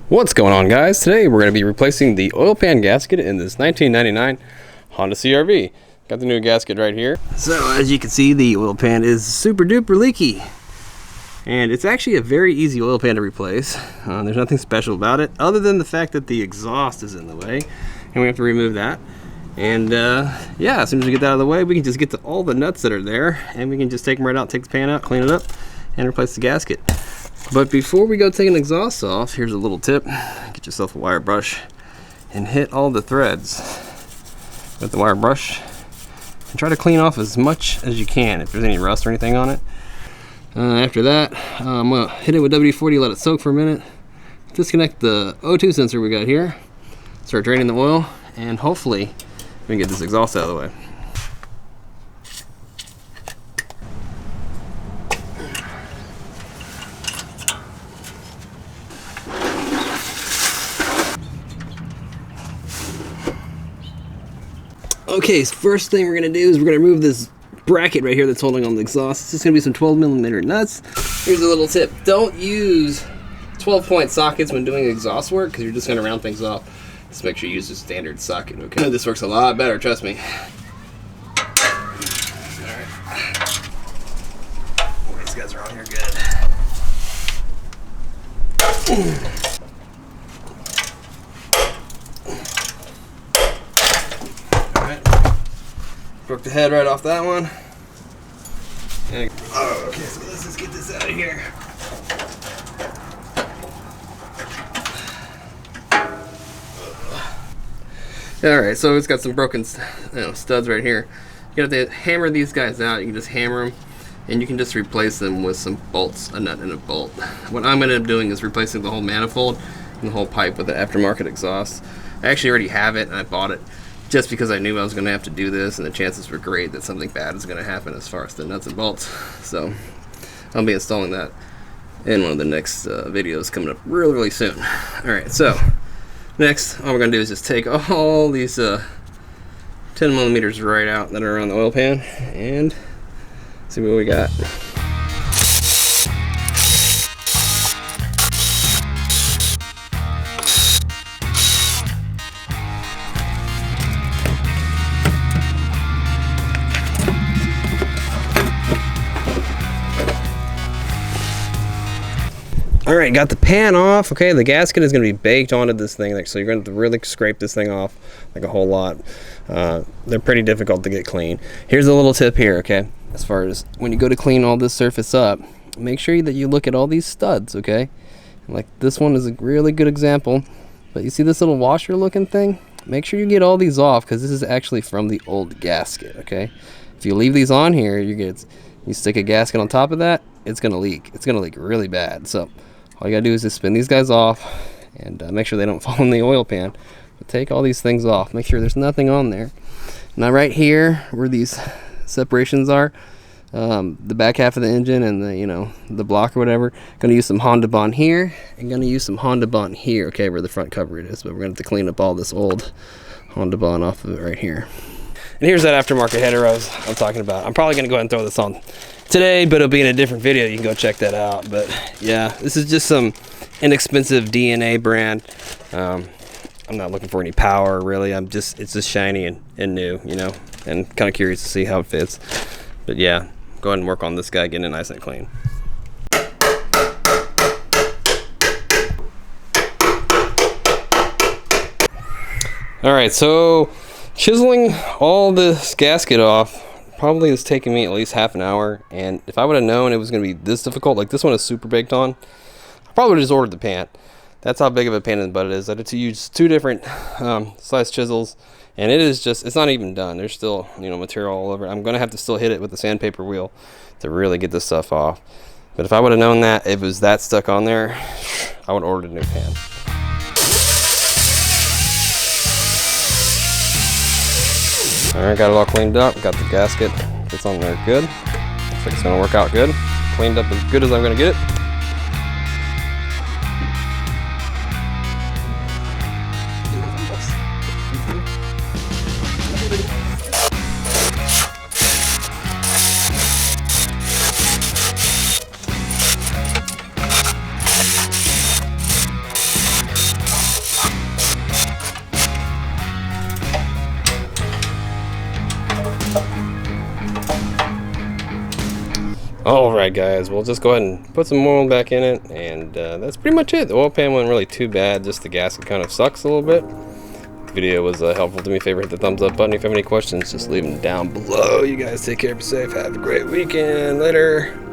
What's going on, guys? Today we're going to be replacing the oil pan gasket in this 1999 Honda CR-V. Got the new gasket right here. So as you can see, the oil pan is super duper leaky. And it's actually a very easy oil pan to replace. There's nothing special about it other than the fact that the exhaust is in the way. And we have to remove that. And yeah, as soon as we get that out of the way, we can just get to all the nuts that are there. And we can just take them right out, take the pan out, clean it up, and replace the gasket. But before we go taking the exhaust off, here's a little tip. Get yourself a wire brush and hit all the threads with the wire brush and try to clean off as much as you can if there's any rust or anything on it. After that, I'm gonna hit it with WD-40, let it soak for a minute, disconnect the O2 sensor we got here, start draining the oil, and hopefully we can get this exhaust out of the way. Okay, so first thing we're gonna do is we're gonna remove this bracket right here that's holding on the exhaust. It's just gonna be some 12mm nuts. Here's a little tip: don't use 12-point sockets when doing exhaust work because you're just gonna round things off. Just make sure you use a standard socket. Okay, this works a lot better. Trust me. All right, these guys are on here good. Broke the head right off that one. And, okay, so let's just get this out of here. Alright, so it's got some broken studs right here. You have to hammer these guys out. You can just hammer them, and you can just replace them with some bolts, a nut and a bolt. What I'm going to end up doing is replacing the whole manifold and the whole pipe with the aftermarket exhaust. I actually already have it, and I bought it just because I knew I was going to have to do this, and the chances were great that something bad is going to happen as far as the nuts and bolts. So I'll be installing that in one of the next videos coming up really soon. Alright, so next all we're going to do is just take all these 10mm right out that are around the oil pan and see what we got. Alright, got the pan off. Okay, the gasket is going to be baked onto this thing, so you're going to have to really scrape this thing off like a whole lot. They're pretty difficult to get clean. Here's a little tip here, okay? As far as when you go to clean all this surface up, make sure that you look at all these studs, okay? Like this one is a really good example, but you see this little washer looking thing? Make sure you get all these off because this is actually from the old gasket, okay? If you leave these on here, you stick a gasket on top of that, it's going to leak. It's going to leak really bad. So all you gotta do is just spin these guys off and make sure they don't fall in the oil pan. But take all these things off. Make sure there's nothing on there. Now right here, where these separations are, the back half of the engine and the block or whatever, gonna use some Honda Bond here and gonna use some Honda Bond here. Okay, where the front cover it is, but we're gonna have to clean up all this old Honda Bond off of it right here. And here's that aftermarket header I'm talking about. I'm probably gonna go ahead and throw this on today, but it'll be in a different video. You can go check that out. But yeah, this is just some inexpensive DNA brand. I'm not looking for any power really. It's just shiny and new, and kind of curious to see how it fits. But yeah, go ahead and work on this guy, getting it nice and clean. All right, so chiseling all this gasket off probably is taking me at least half an hour, and if I would have known it was going to be this difficult, like this one is super baked on, I probably would have just ordered the pan. That's how big of a pain in the butt it is. I had to use two different size chisels, and it's not even done. There's still material all over it. I'm going to have to still hit it with the sandpaper wheel to really get this stuff off. But if I would have known that it was that stuck on there, I would have ordered a new pan. Alright, got it all cleaned up, got the gasket, it's on there good. Looks like it's going to work out good. Cleaned up as good as I'm going to get it. Alright guys, we'll just go ahead and put some oil back in it, and that's pretty much it. The oil pan wasn't really too bad, just the gasket kind of sucks a little bit. If the video was helpful to me, favorite, hit the thumbs up button. If you have any questions, just leave them down below. You guys take care, be safe, have a great weekend. Later.